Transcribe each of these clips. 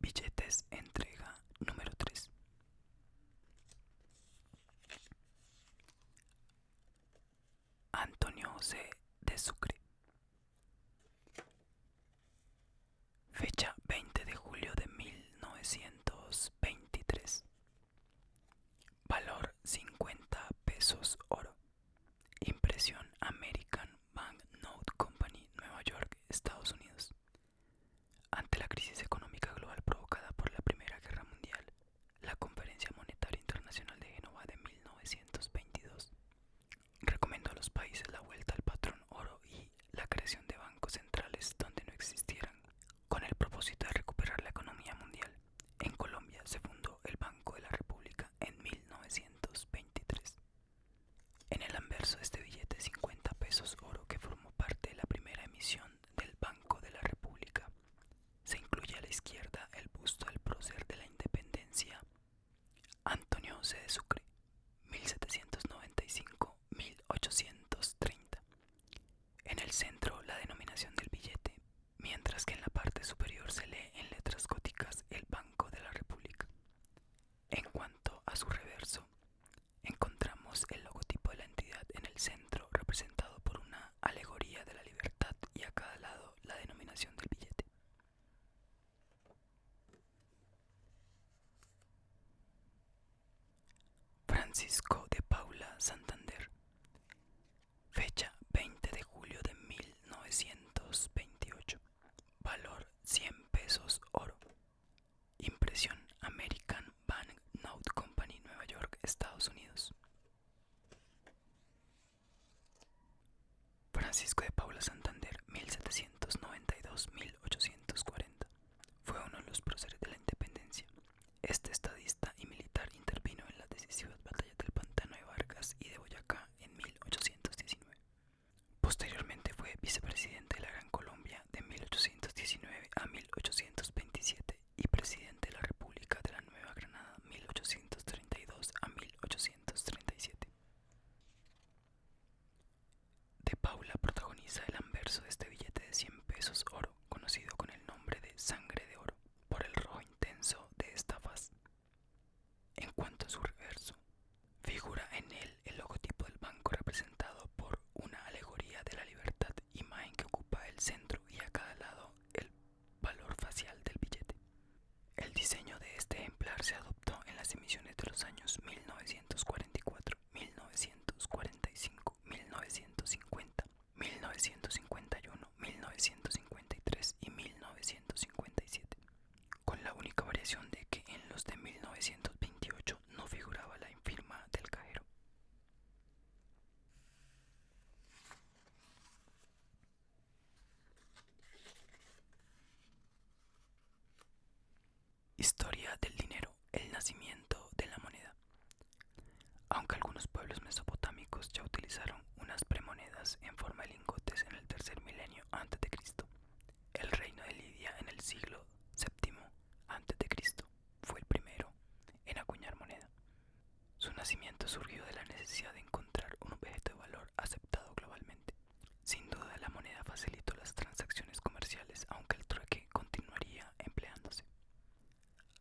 Billetes entrega número 3. Antonio José de Sucre. Fecha 20 de julio de 1923. Valor 50 pesos oro. Impresión American Banknote Company, Nueva York, Estados Unidos. Ante la crisis económica global provocada por la Primera Guerra Mundial, la Conferencia Monetaria Internacional de Génova de 1922 recomendó a los países la vuelta al patrón oro y la creación de bancos centrales donde no existieran, con el propósito de recuperar la economía mundial. En Colombia se fundó el Banco de la República en 1923. En el anverso de este billete de 50 pesos oro, que formó parte de la primera emisión del Banco de la República, se incluye a la izquierda el busto del prócer de la independencia, Antonio José de Sucre, 1795-1830. En el centro la denominación del billete, mientras que en la parte superior se lee en letras góticas el Banco de la República. En cuanto a su reverso, encontramos el logotipo de la entidad en el centro, representado por una alegoría de la libertad, y a cada lado la denominación del billete. Francisco de Paula Santander. Fecha 20 de julio de 1928. Valor 100 pesos oro. Impresión American Banknote Company, Nueva York, Estados Unidos. Francisco de Paula Santander, 1792-1840. Fue uno de los próceres de la independencia. Este estadista y militar intervino en las decisivas batallas del Pantano de Vargas y de Boyacá en 1819. Posteriormente fue vicepresidente de la Gran Colombia de 1819 a 1827 y presidente de la República de la Nueva Granada 1832 a 1837. De Paula protagoniza el anverso de este billete de 100 pesos oro, conocido con el nombre de Sangre de Oro, por el rojo intenso de esta faz. En cuanto a su reverso, figura en él el logotipo del banco representado por una alegoría de la libertad, imagen que ocupa el centro y a cada lado el valor facial del billete. El diseño de este ejemplar se adoptó en las emisiones de los años 1944, 1945, 1950, 1951, 1953 y 1957, con la única variación de que en los de 1928 no figuraba la firma del cajero. Historia del dinero, el nacimiento de la moneda. Aunque algunos pueblos mesopotámicos ya utilizaron unas premonedas en forma de lingotes en el tercer milenio antes de Cristo, el reino de Lidia en el siglo VII antes de Cristo fue el primero en acuñar moneda. Su nacimiento surgió de la necesidad de encontrar un objeto de valor aceptado globalmente. Sin duda, la moneda facilitó las transacciones comerciales, aunque el trueque continuaría empleándose.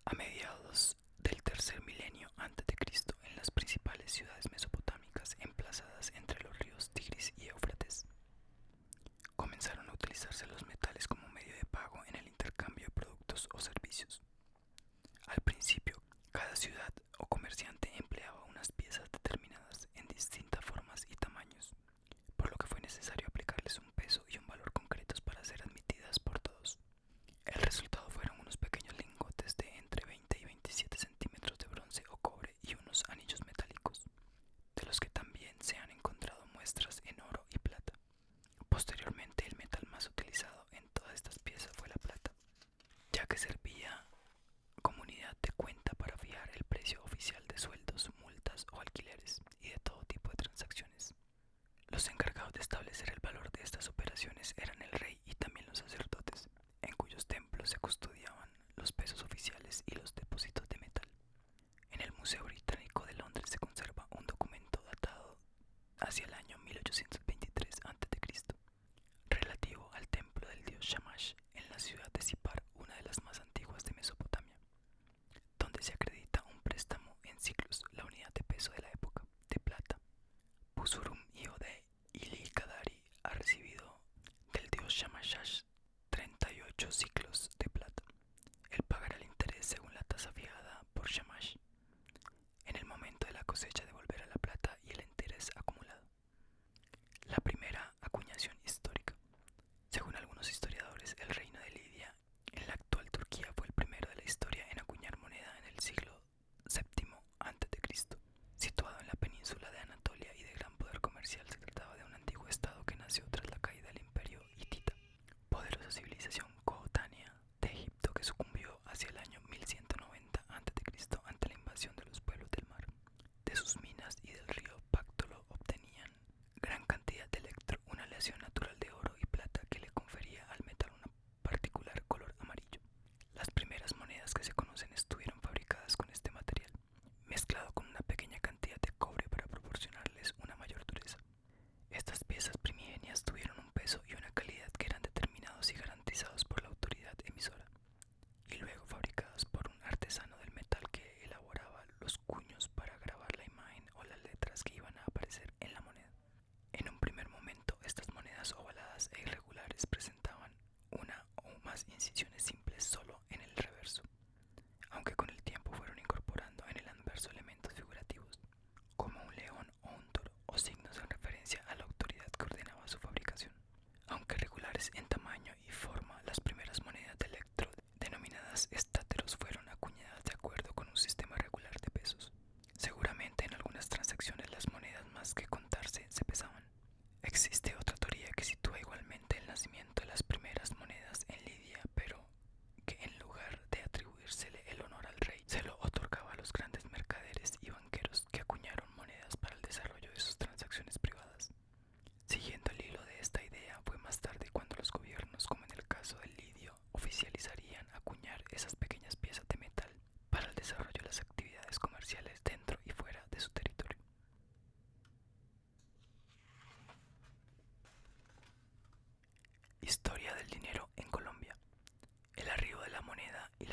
A mediados del tercer milenio antes de Cristo, en las principales ciudades mesopotámicas emplazadas entre los ríos Tigris y Éufrates, comenzaron a utilizarse los metales como medio de pago en el intercambio de productos o servicios. Al principio, cada ciudad o comerciante empleaba unas piezas determinadas en distintas formas y tamaños, por lo que fue necesario aplicarles un peso y un valor concretos para ser admitidas por todos. El resultado fueron unos pequeños lingotes de entre 20 y 27 centímetros de bronce o cobre y unos anillos metálicos, de los que también se han encontrado muestras en oro y plata. Posteriormente, el metal más utilizado en todas estas piezas fue la plata, ya que servía como unidad de cuenta para fijar el precio oficial de sueldos, multas o alquileres y de todo tipo de transacciones. Los encargados de establecer el valor de estas operaciones eran el rey y también los sacerdotes, en cuyos templos se custodiaban los pesos oficiales y los depósitos de metal. En el Museo Británico de Londres se conserva un documento datado hacia el año 1823 a.C., relativo al templo del dios Shamash en la ciudad de Sippar, una de las más antiguas de Mesopotamia.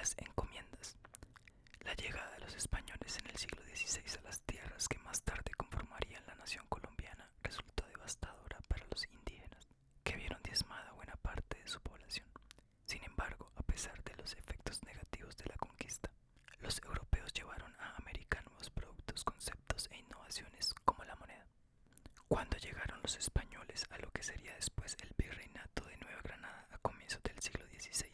Las encomiendas. La llegada de los españoles en el siglo XVI a las tierras que más tarde conformarían la nación colombiana resultó devastadora para los indígenas, que vieron diezmada buena parte de su población. Sin embargo, a pesar de los efectos negativos de la conquista, los europeos llevaron a América nuevos productos, conceptos e innovaciones como la moneda. Cuando llegaron los españoles a lo que sería después el virreinato de Nueva Granada a comienzos del siglo XVI,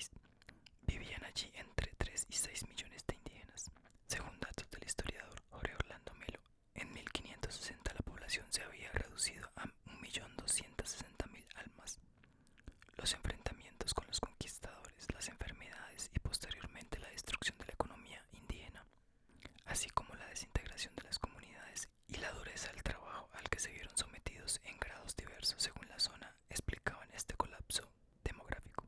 vivían allí entre 3 y 6 millones de indígenas. Según datos del historiador Jorge Orlando Melo, en 1560 la población se había reducido a 1.260.000 almas. Los enfrentamientos con los conquistadores, las enfermedades y posteriormente la destrucción de la economía indígena, así como la desintegración de las comunidades y la dureza del trabajo al que se vieron sometidos en grados diversos según la zona, explicaban este colapso demográfico.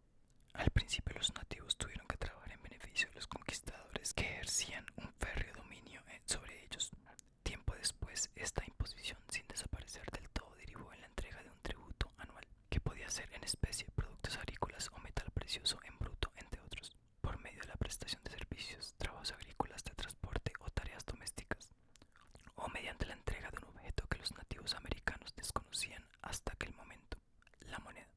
Al principio los nativos tuvieron que trabajar en beneficio de los conquistadores que ejercían un férreo dominio sobre ellos. Tiempo después, esta imposición, sin desaparecer del todo, derivó en la entrega de un tributo anual, que podía ser en especie, productos agrícolas o metal precioso en bruto, entre otros, por medio de la prestación de servicios, trabajos agrícolas, de transporte o tareas domésticas, o mediante la entrega de un objeto que los nativos americanos desconocían hasta aquel momento: la moneda.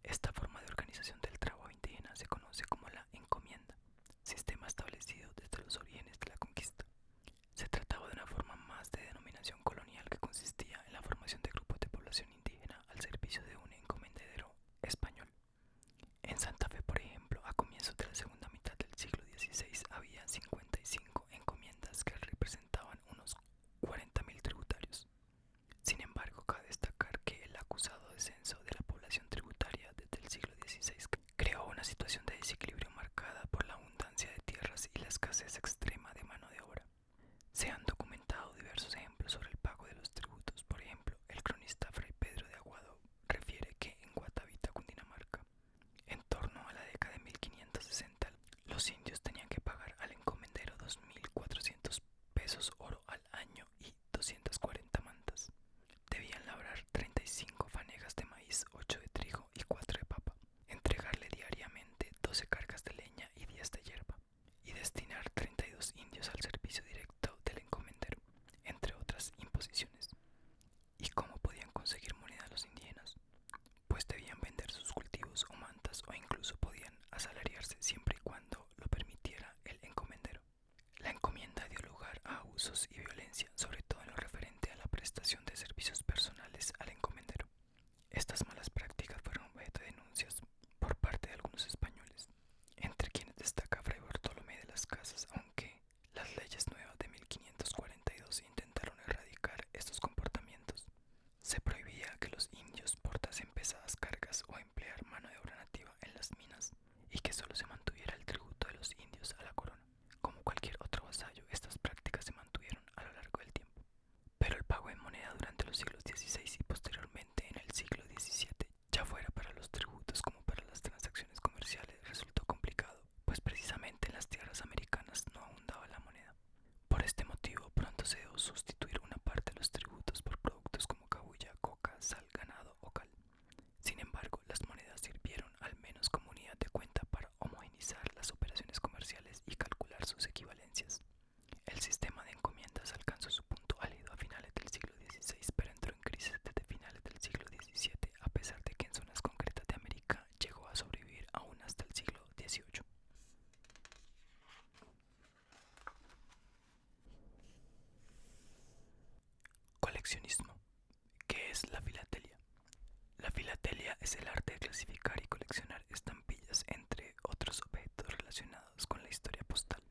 Esta forma de organización del trabajo indígena se conoce como la encomienda, sistema establecido desde los orígenes de la conquista. Se trataba de una forma más de denominación colonial que consistía en la formación de grupos de población indígena al servicio de un encomendero español. En Santa Fe, por ejemplo, a comienzos de la segunda mitad del siglo XVI había 55 encomiendas que representaban unos 40.000 tributarios. Sin embargo, cabe destacar que el acusado descenso de la población tributaria desde el siglo XVI creó una situación de desequilibrio marcada por la abundancia de tierras y la escasez extrema de mano de obra. Se han documentado diversos ejemplos sobre el pago de los tributos. Por ejemplo, el cronista Fray Pedro de Aguado refiere que en Guatavita, Cundinamarca, en torno a la década de 1560, los indios tenían que pagar al encomendero 2.400 pesos oro al año y 240 mantas. Debían labrar 35 fanegas de maíz, 8 de trigo y 4 de papa, entregarle diariamente 12 cargas de leña y 10 de hierba, y destinar 32 indios al servicio directo del encomendero, entre otras imposiciones. ¿Y cómo podían conseguir moneda los indígenas? Pues debían vender sus cultivos o mantas, o incluso podían asalariarse siempre y cuando lo permitiera el encomendero. La encomienda dio lugar a abusos y violencia, sobre todo en lo referente a la prestación de servicios personales al encomendero. Estas malas prácticas fueron objeto de denuncias por parte de algunos españoles, entre quienes destaca Fray Bartolomé de las Casas, aunque las leyes nuevas de 1542 intentaron erradicar estos comportamientos. Se prohibía que los indios portasen pesadas cargas o emplear mano de obra nativa en las minas, y que solo se mantuviera el tributo de los indios a la corona. Como cualquier otro vasallo, estas prácticas se mantuvieron a lo largo del tiempo. Pero el pago en moneda durante los siglos XVI y posteriormente en el siglo XVII, ya fuera para los tributos como para las transacciones comerciales, resultó complicado, pues precisamente en las tierras americanas no abundaba la moneda. Por este motivo, pronto se dejó sustituir una parte de los tributos por productos como cabuya, coca, sal, ganado o cal. Sin embargo, las monedas sirvieron al menos como unidad de cuenta para homogeneizar las operaciones comerciales y calcular sus equivalencias. El sistema de encomiendas alcanzó su punto álgido a finales del siglo XVI, pero entró en crisis desde finales del siglo XVII, a pesar de que en zonas concretas de América llegó a sobrevivir aún hasta el siglo XVIII. Coleccionismo. ¿Qué es la filatelia? La filatelia es el arte de clasificar y coleccionar estampillas, entre otros objetos relacionados con la historia postal.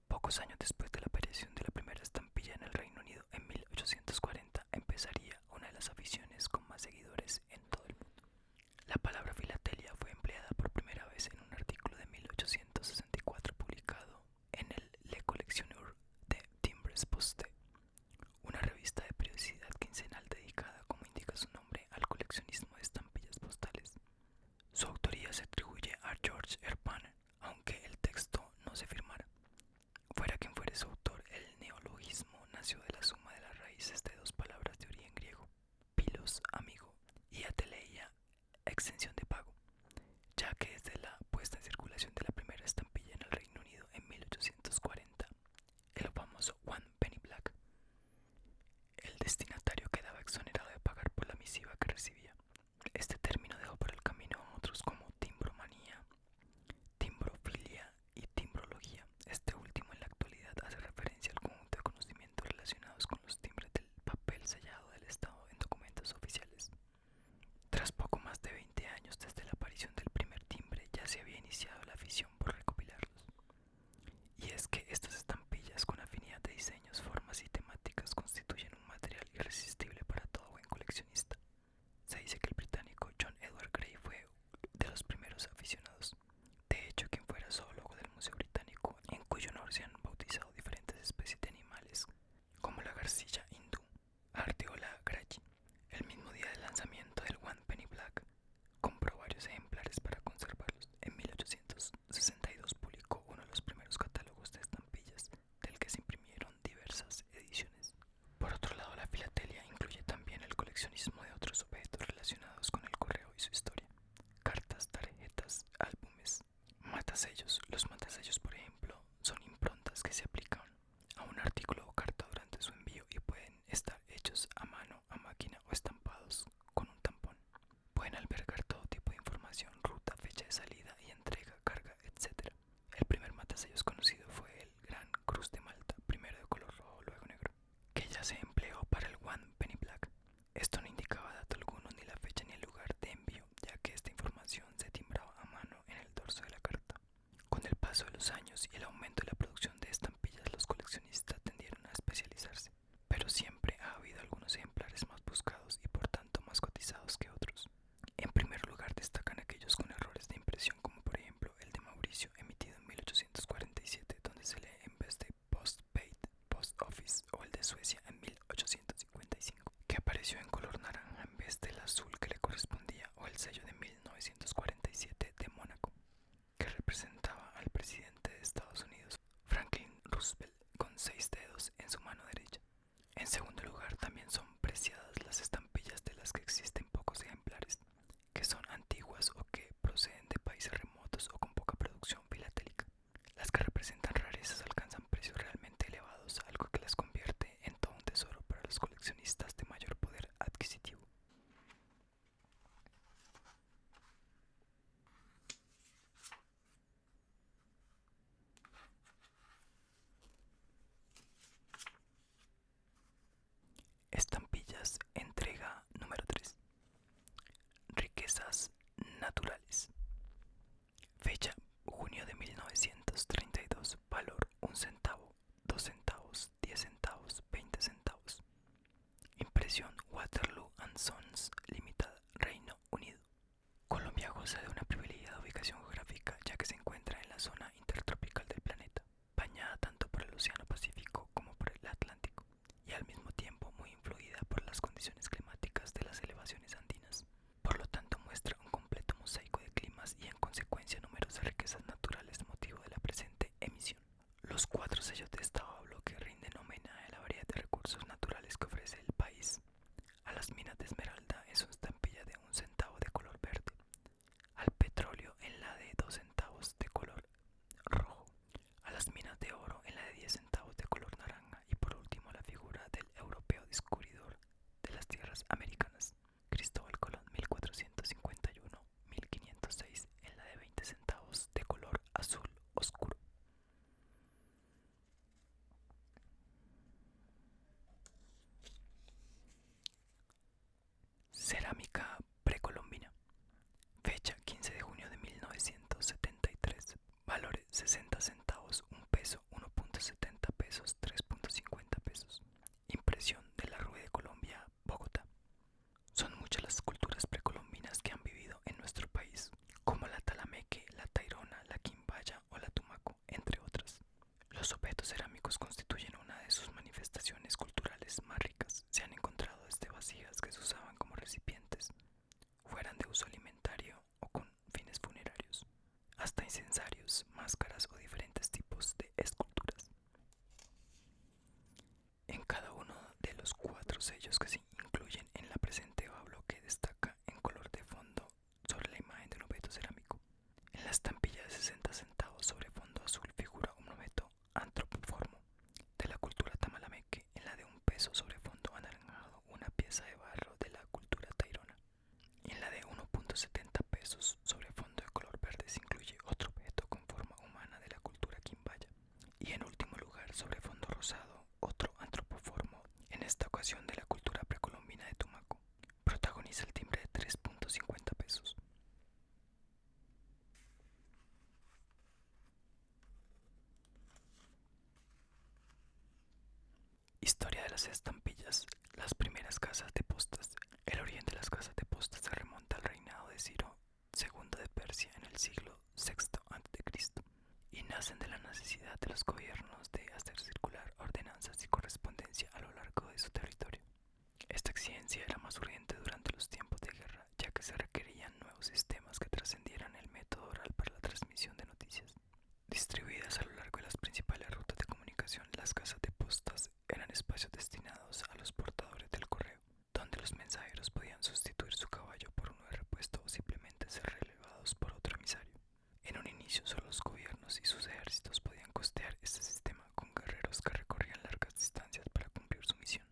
Pocos años después de la aparición de la primera estampilla en el Reino Unido, en 1840, empezaría una de las aficiones con más seguidores en todo el mundo. La palabra filatelia fue empleada por primera vez en un artículo de 1864 publicado en el Le Collectionneur de Timbres Postes, una revista de periodicidad quincenal dedicada, como indica su nombre, al coleccionismo de estampillas postales. Su autoría se atribuye a George Herpana, aunque el texto destinatario quedaba exonerado de pagar por la misiva que recibía. Este término dejó por el camino a otros como timbromanía, timbrofilia y timbrología. Este último en la actualidad hace referencia al conjunto de conocimientos relacionados con los timbres del papel sellado del Estado en documentos oficiales. Tras poco más de 20 años desde la aparición del primer timbre, ya se había iniciado la afición por recopilarlos. Y es que estas estampillas con afinidad de diseños, formas y temáticas constituyen un material irresistible para todo buen coleccionista. Se dice que el británico John Edward Gray fue de los primeros aficionados. De hecho, quien fuera zoólogo del Museo Británico, en cuyo honor se han bautizado diferentes especies de animales, como la garcilla hindú, Arteola grayi. El mismo día del lanzamiento del One Penny Black, compró varios ejemplares para conservarlos. En 1862 publicó uno de los primeros catálogos de estampillas, del que se imprimieron diversas ediciones. Por otro lado, la filatelia incluye también el coleccionismo de otros objetos relacionados con el correo y su historia: cartas, tarjetas, álbumes, matasellos. Los matasellos, por ejemplo, son improntas que se aplican a un artículo o carta durante su envío y pueden estar hechos a mano, a máquina o estampados con un tampón. Pueden albergar todo tipo de información: ruta, fecha de salida y entrega, carga, etc. El primer matasellos conocido fue el Gran Cruz de Malta, primero de color rojo, luego negro, que ya se empleó para el One Penny Black. Esto no indicaba dato alguno, ni la fecha ni el lugar de envío, ya que esta información se timbraba a mano en el dorso de la carta. Con el paso de los años y el aumento de la producción de estampillas, los coleccionistas tendieron a especializarse, pero siempre ha habido algunos ejemplares más buscados y por tanto más cotizados que otros. En primer lugar destacan aquellos con errores de impresión, como por ejemplo el de Mauricio, emitido en 1847, donde se lee en vez de Postpaid, Post Office, o el de Suecia en 1855, que apareció en color naranja en vez del azul que le correspondía, o el sello de 1947 de Mónaco, que representaba al presidente de Estados Unidos, Franklin Roosevelt, con 6 dedos en su mano derecha. En segundo lugar, también son preciadas las estampillas de las que existen pocos ejemplares, que son antiguas o que proceden de países remotos o con poca producción filatélica. Las que representan rarezas alcanzan precios realmente elevados, algo que las convierte en todo un tesoro para los coleccionistas de mayor poder adquisitivo. Estampillas, entrega número 3. Riquezas naturales. Fecha: junio de 1932. Valor: 1 centavo, 2 centavos, 10 centavos, 20 centavos. Impresión: Waterloo and Sons Limitada, Reino Unido. Colombia goza de una privilegiada ubicación geográfica, ya que se encuentra en la zona intertropical del planeta, bañada tanto por el Océano Pacífico como por el Atlántico, y al mismo tiempo muy influida por las condiciones climáticas de las elevaciones andinas. Por lo tanto, muestra un completo mosaico de climas y, en consecuencia, numerosas riquezas naturales, motivo de la presente emisión. Los 4 sellos de estado a bloque rinden homenaje a la variedad de recursos naturales que ofrece el país: a las minas de esmeralda en su estampilla de 1 centavo de color verde, al petróleo en la de 2 centavos de color rojo, a las minas de oro en la de 10 centavos de color naranja, y por último a la figura del europeo descubridor de las tierras americanas, Cristóbal Colón, 1451-1506, en la de 20 centavos de color azul oscuro. Cerámica precolombina. Fecha: 15 de junio de 1973. Valores: 60 centavos, 1 peso, 1.70 pesos, 3.50 pesos. Impresión de la Rue de Colombia, Bogotá. Son muchas las culturas precolombinas que han vivido en nuestro país, como la Talameque, la Tairona, la Quimbaya o la Tumaco, entre otras. Los objetos cerámicos constituyen una de sus manifestaciones culturales más ricas. Se han encontrado desde vasijas que se usaban como recipientes, fueran de uso alimentario o con fines funerarios, hasta incensarios, máscaras o diferentes tipos de esculturas. En cada uno de los 4 sellos que se incluyen en la presente hoja bloque destaca en color de fondo sobre la imagen de un objeto cerámico. En la estampilla de 60 centavos sobre fondo azul figura un objeto antropoformo de la cultura tamalameque. En la de 1 peso sobre fondo anaranjado las estampillas, las primeras casas de postas. El origen de las casas de postas se remonta al reinado de Ciro II de Persia en el siglo VI a.C. y nacen de la necesidad de los gobiernos de hacer circular ordenanzas y correspondencia a lo largo de su territorio. Esta exigencia era más urgente durante los tiempos de guerra, ya que se requerían nuevos sistemas que trascendieran el método oral para la transmisión de noticias. Distribuidas a lo largo de las principales rutas de comunicación, las casas de postas eran espacios destinados a los portadores del correo, donde los mensajeros podían sustituir su caballo por uno de repuesto o simplemente ser relevados por otro emisario. En un inicio, solo los gobiernos y sus ejércitos podían costear este sistema con guerreros que recorrían largas distancias para cumplir su misión.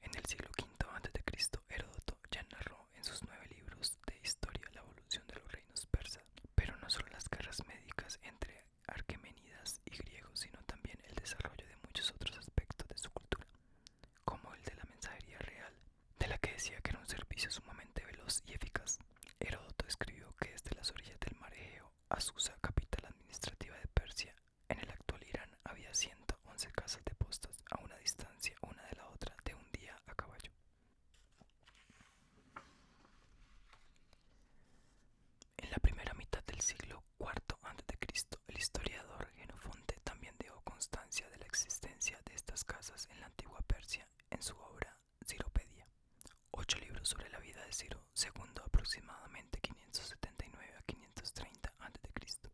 En el siglo V a.C., Heródoto ya narró en sus 9 libros de historia la evolución de los reinos persas, pero no solo las guerras médicas entre Aqueménidas y griegos, sino también el desarrollo de muchos otros aspectos de su cultura, como el de la mensajería real, de la que decía que era un servicio sumamente veloz y eficaz. Heródoto escribió que desde las orillas del mar Egeo a Susa, capital administrativa de Persia, en el actual Irán, había 111 casas de postas a una distancia una de la otra de un día a caballo. En la primera mitad del siglo IV a.C., el historiador Jenofonte también dejó constancia de la existencia de estas casas en la antigua Persia en su obra Ciropedia, 8 libros sobre la vida de Ciro II, aproximadamente 579 a 530 a.C.,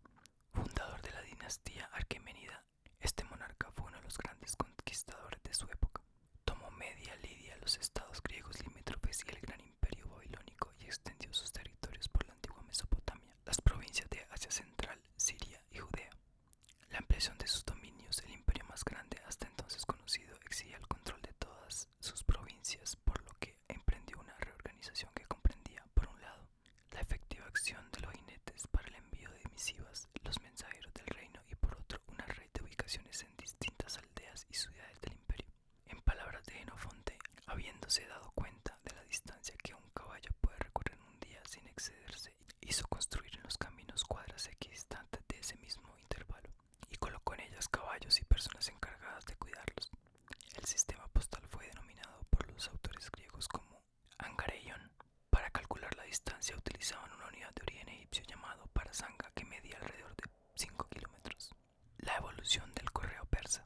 fundador de la dinastía Aqueménida. Este monarca fue uno de los grandes conquistadores de su época. Tomó Media, Lidia, los estados griegos limítrofes y el gran imperio babilónico y extendió sus territorios por la antigua Mesopotamia, las provincias de Asia Central, Siria y Judea. La ampliación de sus dominios, el imperio más grande hasta entonces conocido, exigía el control de todas sus provincias, por lo que emprendió una reorganización que comprendía, por un lado, la efectiva acción de los jinetes para el envío de misivas, los mensajeros del reino, y por otro, una red de ubicaciones en distintas aldeas y ciudades del imperio. En palabras de Jenofonte, habiéndose dado cuenta de la distancia que un caballo puede recorrer en un día sin excederse, hizo construir en los caminos cuadras equidistantes de ese mismo intervalo, y colocó en ellas caballos y personas encargadas de cuidarlos. El sistema postal fue denominado por los autores griegos como angareion. Para calcular la distancia utilizaban una unidad de origen egipcio llamado parasanga, que medía alrededor de 5 kilómetros. La evolución del correo persa.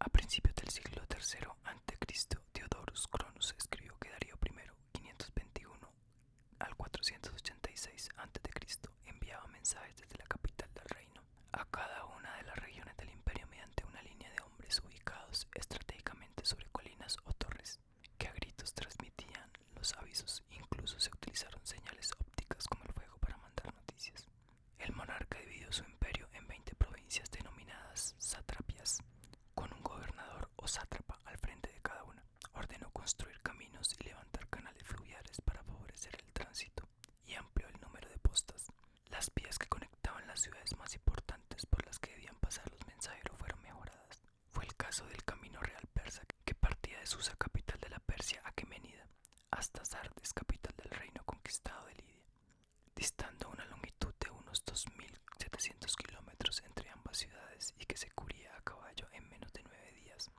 A principios del siglo III a.C., Diodorus Cronus escribió que Darío I, 521 al 486 a.C., enviaba mensajes desde la capital del reino a cada una de las regiones del imperio mediante una línea de hombres ubicados estratégicamente sobre colinas o torres, que a gritos transmitían los avisos. Incluso se utilizaron señales ópticas como el fuego para mandar noticias. El monarca dividió su imperio en 20 provincias denominadas satrapias, con un gobernador o sátrapa al frente de cada una. Ordenó construir caminos y levantar canales fluviales para favorecer el tránsito, y amplió el número de postas. Las vías que conectaban las ciudades más importantes por las que debían pasar los mensajeros fueron mejoradas. Fue el caso del camino real persa, que partía de Susa, capital de la Persia aqueménida, hasta Sardes, capital del reino conquistado de Lidia, distando una longitud de unos 2.700 kilómetros entre ambas ciudades, y que se cubría a caballo en menos de 9 días,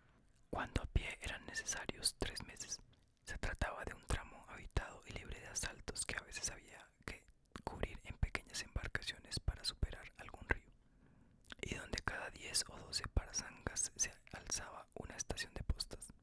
cuando a pie eran necesarios 3 meses. Se trataba de un tramo habitado y libre de asaltos, que a veces había que cubrir en pequeñas embarcaciones para superar algún río, y donde cada 10 o 12 parasangas se alzaba una estación de postas.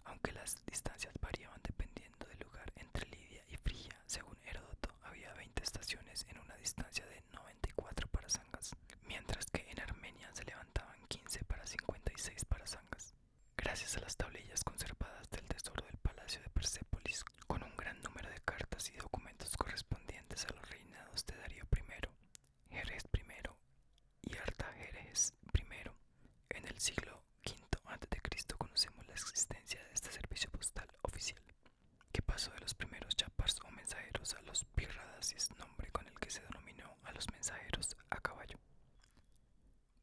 Aunque las distancias variaban dependiendo del lugar, entre Lidia y Frigia, según Heródoto, había 20 estaciones en una distancia de 94 parasangas, mientras que en Armenia se levantaban 15 para 56 parasangas. Gracias a las tablillas conservadas del tesoro del palacio de Persépolis, con un gran número de cartas y documentos correspondientes a los reinados de Darío I, Jerjes I y Artajerjes I, en el siglo V a.C., conocemos la existencia de este servicio postal oficial, que pasó de los primeros chapars o mensajeros a los pirradasis, nombre con el que se denominó a los mensajeros a caballo.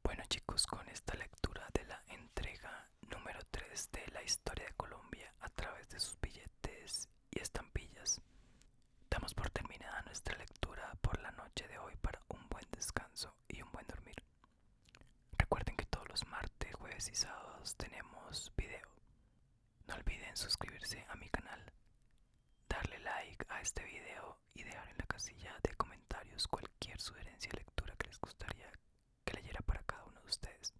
Bueno chicos, con esta lectura de la entrega número 3 de la historia de Colombia a través de sus billetes y estampillas, damos por terminada nuestra lectura por la noche de hoy para un buen descanso y un buen dormir. Recuerden que todos los martes, jueves y sábados tenemos video. No olviden suscribirse a mi canal, darle like a este video y dejar en la casilla de comentarios cualquier sugerencia de lectura que les gustaría que leyera para cada uno de ustedes.